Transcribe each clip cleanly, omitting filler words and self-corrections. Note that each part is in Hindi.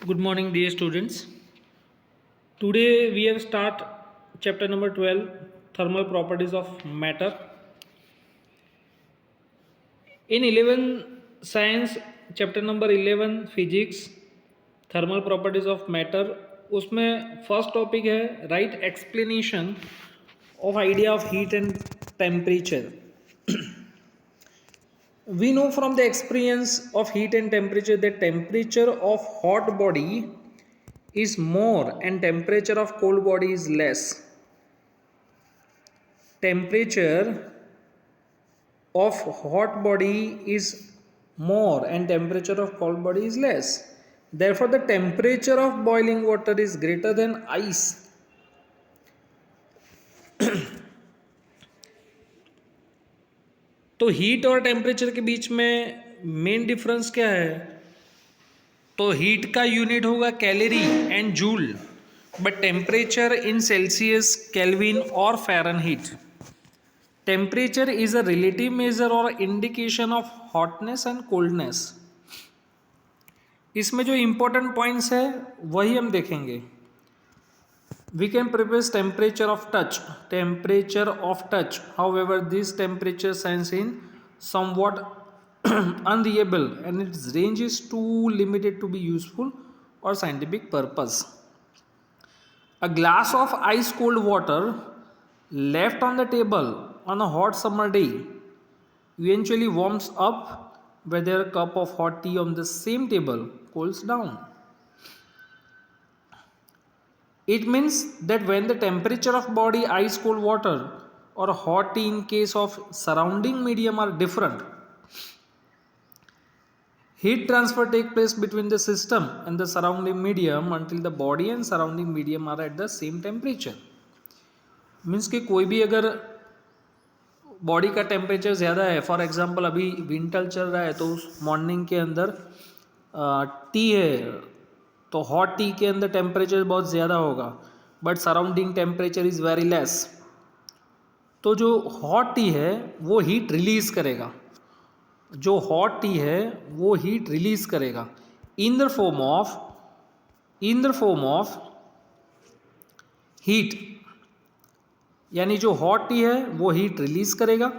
Good morning, dear students. Today we have start chapter number 12, thermal properties of matter. In 11 science, chapter number 11 physics, thermal properties of matter. उसमें फर्स्ट टॉपिक है right explanation of idea of heat and temperature. We know from the experience of heat and temperature that temperature of hot body is more and temperature of cold body is less. Temperature of hot body is more and temperature of cold body is less. Therefore, the temperature of boiling water is greater than ice. तो हीट और टेम्परेचर के बीच में मेन डिफरेंस क्या है? तो हीट का यूनिट होगा calorie and joule, but temperature in Celsius, Kelvin और Fahrenheit. Temperature is a relative measure और indication of hotness and coldness. इसमें जो इंपॉर्टेंट पॉइंट्स है वही हम देखेंगे. We can prepare temperature of touch. Temperature of touch. However, this temperature science in somewhat unreliable and its range is too limited to be useful or scientific purpose. A glass of ice cold water left on the table on a hot summer day eventually warms up whether a cup of hot tea on the same table cools down. It means that when the temperature of body ice cold water or hot tea in case of surrounding medium are different, heat transfer take place between the system and the surrounding medium until the body and surrounding medium are at the same temperature. Means कि कोई भी अगर बॉडी का टेम्परेचर ज़्यादा है, फॉर एग्जांपल अभी विंटर चल रहा है तो उस मॉर्निंग के अंदर टी है तो हॉट टी के अंदर टेम्परेचर बहुत ज़्यादा होगा, but surrounding temperature is very less. तो जो हॉट टी है वो हीट रिलीज़ करेगा, जो हॉट टी है वो हीट रिलीज़ करेगा in the form of heat. यानी जो हॉट टी है वो हीट रिलीज़ करेगा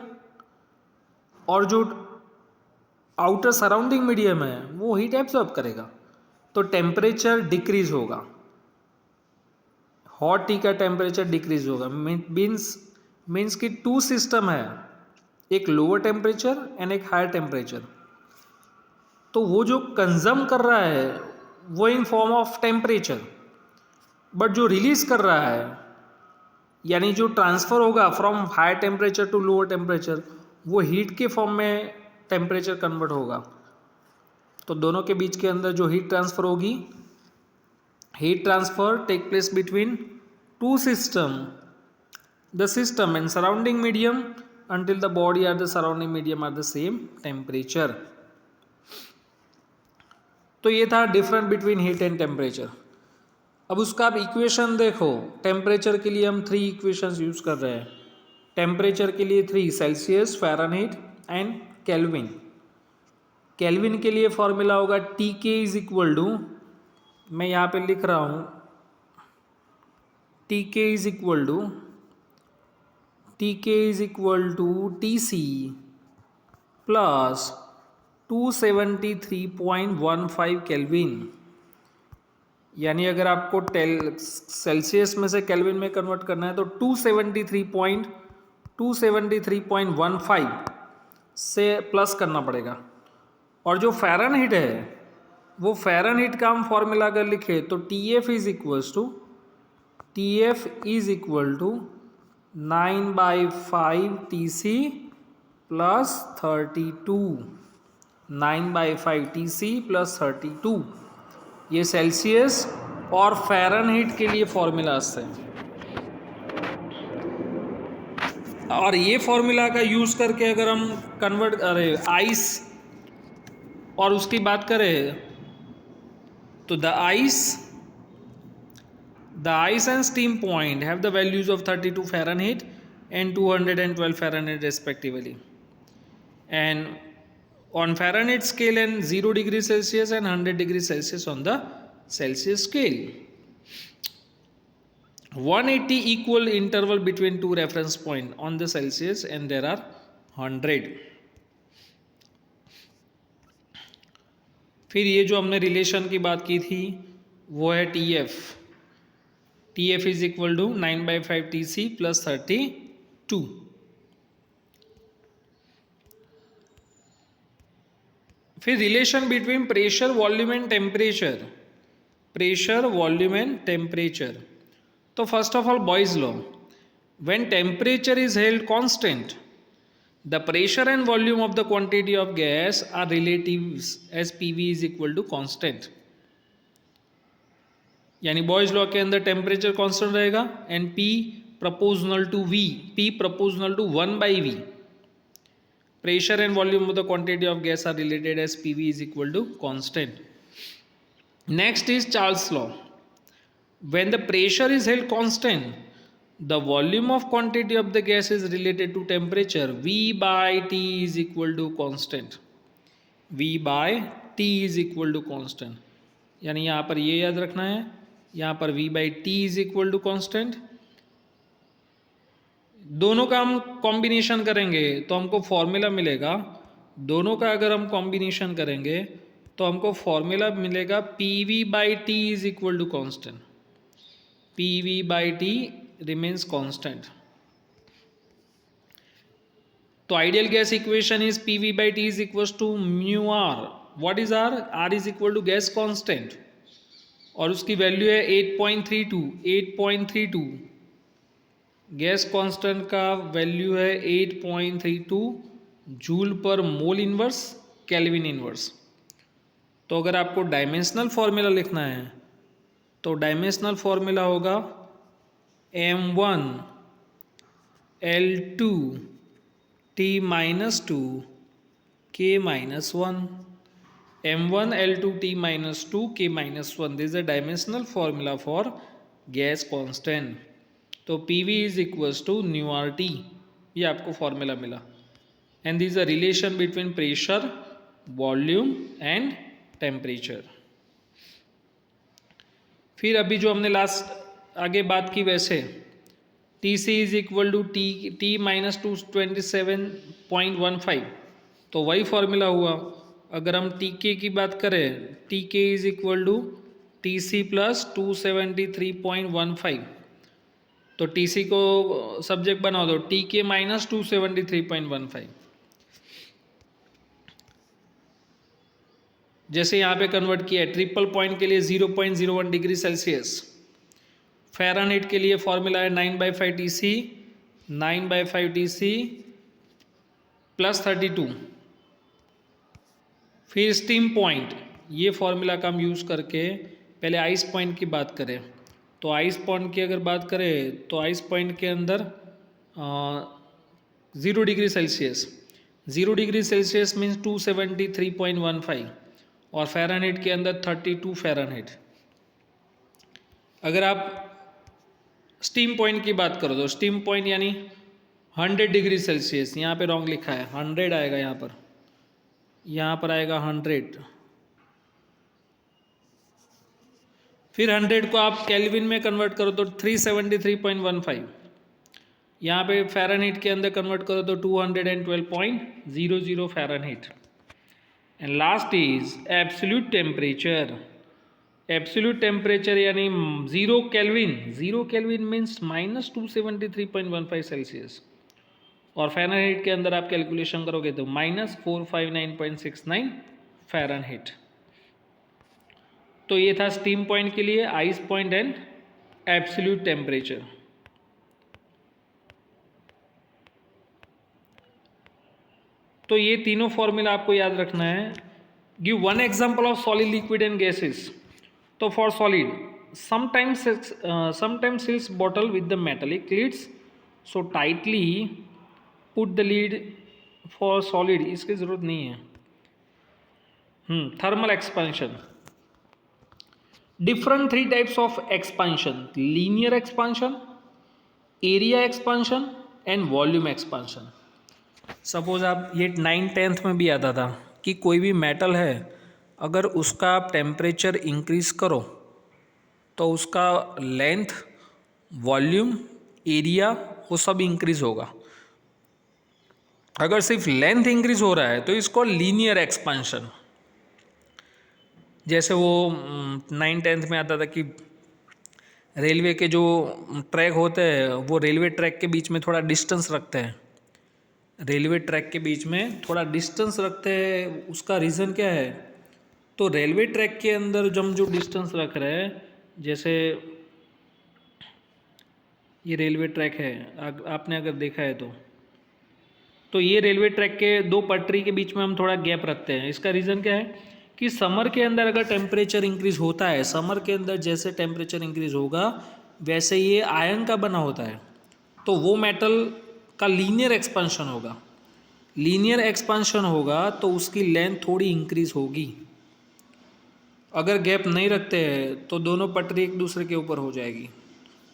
और जो आउटर सराउंडिंग मीडियम है वो हीट एब्जॉर्ब करेगा. तो टेम्परेचर डिक्रीज होगा, हॉट टी का टेम्परेचर डिक्रीज होगा. मीन्स कि टू सिस्टम है, एक लोअर टेम्परेचर एंड एक हायर टेम्परेचर. तो वो जो कंज्यूम कर रहा है वो in form of temperature, but जो रिलीज कर रहा है यानी जो ट्रांसफ़र होगा from higher temperature to lower temperature वो हीट के फॉर्म में टेम्परेचर कन्वर्ट होगा. तो दोनों के बीच के अंदर जो हीट ट्रांसफ़र होगी, heat transfer take place between two system, the system and surrounding medium until the body or the surrounding medium are the same temperature. तो ये था different between heat and temperature. अब उसका आप इक्वेशन देखो. टेम्परेचर के लिए हम 3 इक्वेशंस यूज़ कर रहे हैं. टेम्परेचर के लिए 3, Celsius, Fahrenheit and kelvin. Kelvin के लिए फॉर्मूला होगा T K is equal to, मैं यहाँ पे लिख रहा हूँ, T K is equal to TC plus 273.15 kelvin. यानी अगर आपको सेल्सियस में से केल्विन में कन्वर्ट करना है तो 273.15 से प्लस करना पड़ेगा. और जो फ़ारेनहीट है वो फ़ारेनहीट का हम फॉर्मूला अगर लिखे तो TF is equal to 9/5 TC plus 32. 9/5 TC plus 32 ये सेल्सियस और फ़ारेनहीट के लिए फॉर्मूलाज थे. और ये फॉर्मूला का यूज़ करके अगर हम कन्वर्ट आइस और उसकी बात करें तो the ice and steam point have the values of 32 Fahrenheit and 212 Fahrenheit respectively, and on Fahrenheit scale and 0 degree Celsius and 100 degree Celsius on the Celsius scale. 180 equal interval between two reference point on the Celsius, and there are 100. फिर ये जो हमने रिलेशन की बात की थी वो है TF. TF is equal to 9/5 TC plus 32. फिर relation between pressure, volume and temperature. Pressure, volume and temperature. तो first of all Boyle's law, when temperature is held constant, the pressure and volume of the quantity of gas are relatives as PV is equal to constant. यानी बॉयज लॉ के अंदर टेम्परेचर कांस्टेंट रहेगा and P proportional to V, P proportional to 1/V. Pressure and volume of the quantity of gas are related as PV is equal to constant. Next is Charles' law. When the pressure is held constant, the volume of quantity of the gas is related to temperature. V by T is equal to constant. V by T is equal to constant. यानी यहाँ पर ये याद रखना है, यहाँ पर V by T is equal to constant. दोनों का हम कॉम्बिनेशन करेंगे तो हमको फॉर्मूला मिलेगा. दोनों का अगर हम कॉम्बिनेशन करेंगे तो हमको फॉर्मूला मिलेगा PV by T is equal to constant. PV by T remains constant. तो ideal gas equation is PV by T is equal to mu R. What is R? R is equal to gas constant और उसकी वैल्यू है 8.32. गैस कांस्टेंट का वैल्यू है 8.32 जूल पर मोल इनवर्स केल्विन इनवर्स. तो अगर आपको डायमेंशनल फॉर्मूला लिखना है तो डायमेंशनल फॉर्मूला होगा M1 L2 T-2 K-1. M1 L2 T-2 K-1. This is a dimensional formula for gas constant. तो PV is equals to nu R T. ये आपको फॉर्मूला मिला. And this a relation between pressure, volume and temperature. फिर अभी जो हमने लास्ट आगे बात की वैसे TC is equal to T-227.15. तो वही फॉर्मूला हुआ. अगर हम TK की बात करें, TK is equal to TC plus 273.15. तो TC को सब्जेक्ट बना दो TK माइनस 273.15. जैसे यहाँ पे कन्वर्ट किया है ट्रिपल पॉइंट के लिए 0.01 डिग्री सेल्सियस. फ़ारेनहाइट के लिए फॉर्मूला है 9/5 TC, 9/5 TC प्लस 32. फिर स्टीम पॉइंट, ये फॉर्मूला का हम यूज़ करके पहले आइस पॉइंट की बात करें. तो आइस पॉइंट की अगर बात करें तो आइस पॉइंट के अंदर 0 degree Celsius. 0 degree Celsius means 273.15 और फ़ारेनहाइट के अंदर 32 फ़ारेनहाइट. अगर आप स्टीम पॉइंट की बात करो तो स्टीम पॉइंट यानी 100 डिग्री सेल्सियस. यहाँ पे रॉन्ग लिखा है, 100 आएगा यहाँ पर आएगा 100. फिर 100 को आप केल्विन में कन्वर्ट करो तो 373.15. यहाँ पे फ़ारेनहाइट के अंदर कन्वर्ट करो तो 212.00 Fahrenheit. And last is absolute temperature. Absolute temperature यानी 0 kelvin. 0 kelvin means minus 273.15 Celsius और फ़ारेनहाइट के अंदर आप कैलकुलेशन करोगे तो माइनस 459.69 फ़ारेनहाइट. तो ये था स्टीम पॉइंट के लिए, ice point and absolute temperature. तो ये तीनों फॉर्मूला आपको याद रखना है. Give one example of solid, liquid and gases. तो for solid, sometimes seals bottle with the metallic lids, so tightly put the lid. for solid इसकी ज़रूरत नहीं है. Thermal expansion. Different 3 types of expansion: linear expansion, area expansion and volume expansion. Suppose आप ये 9th-10th में भी आता था कि कोई भी मेटल है, अगर उसका आप टेम्परेचर इंक्रीज करो तो उसका लेंथ, वॉल्यूम, एरिया वो सब इंक्रीज होगा। अगर सिर्फ लेंथ इंक्रीज हो रहा है तो इसको लीनियर एक्सपेंशन, जैसे वो 9th-10th में आता था कि रेलवे के जो ट्रैक होते हैं वो रेलवे ट्रैक के बीच में थोड़ा डिस्टेंस रखते हैं, रेलवे ट्रैक के बीच में थोड़ा डिस्टेंस रखते हैं। उसका रीज़न क्या है? तो रेलवे ट्रैक के अंदर जब जो डिस्टेंस रख रहे हैं, जैसे ये रेलवे ट्रैक है, आपने अगर देखा है तो ये रेलवे ट्रैक के दो पटरी के बीच में हम थोड़ा गैप रखते हैं। इसका रीज़न क्या है कि समर के अंदर अगर टेम्परेचर इंक्रीज होता है, समर के अंदर जैसे टेम्परेचर इंक्रीज होगा वैसे ये आयन का बना होता है, तो वो मेटल का लीनियर एक्सपेंशन होगा। लीनियर एक्सपेंशन होगा तो उसकी लेंथ थोड़ी इंक्रीज होगी। अगर गैप नहीं रखते हैं तो दोनों पटरी एक दूसरे के ऊपर हो जाएगी,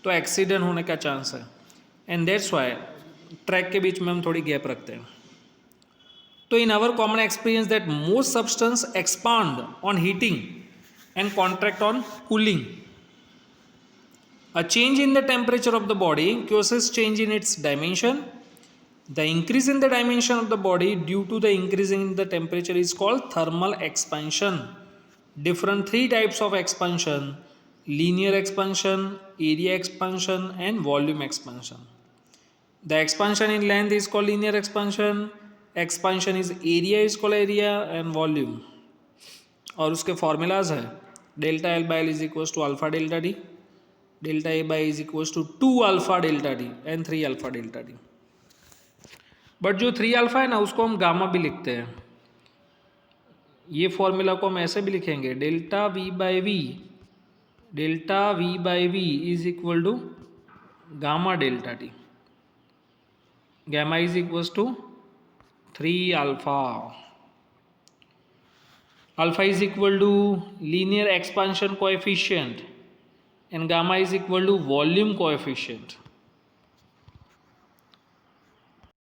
तो एक्सीडेंट होने का चांस है। एंड दैट्स वाई ट्रैक के बीच में हम थोड़ी गैप रखते हैं। तो in our common experience that most substance expand on heating and contract on cooling. A change in the temperature of the body causes change in its dimension. The increase in the dimension of the body due to the increase in the temperature is called thermal expansion. Different three types of expansion: linear expansion, area expansion, and volume expansion. The expansion in length is called linear expansion. Expansion is area is called area, and volume. और उसके फॉर्मूलाज है delta L by L is equals to alpha delta D, delta A by is equals to 2 alpha delta D and 3 alpha delta D. But जो 3 अल्फा है ना उसको हम गामा भी लिखते हैं। ये फॉर्मूला को हम ऐसे भी लिखेंगे, delta V by V, delta V by V is equal to gamma delta T, gamma is equals to 3 alpha, alpha is equal to linear expansion coefficient and gamma is equal to volume coefficient.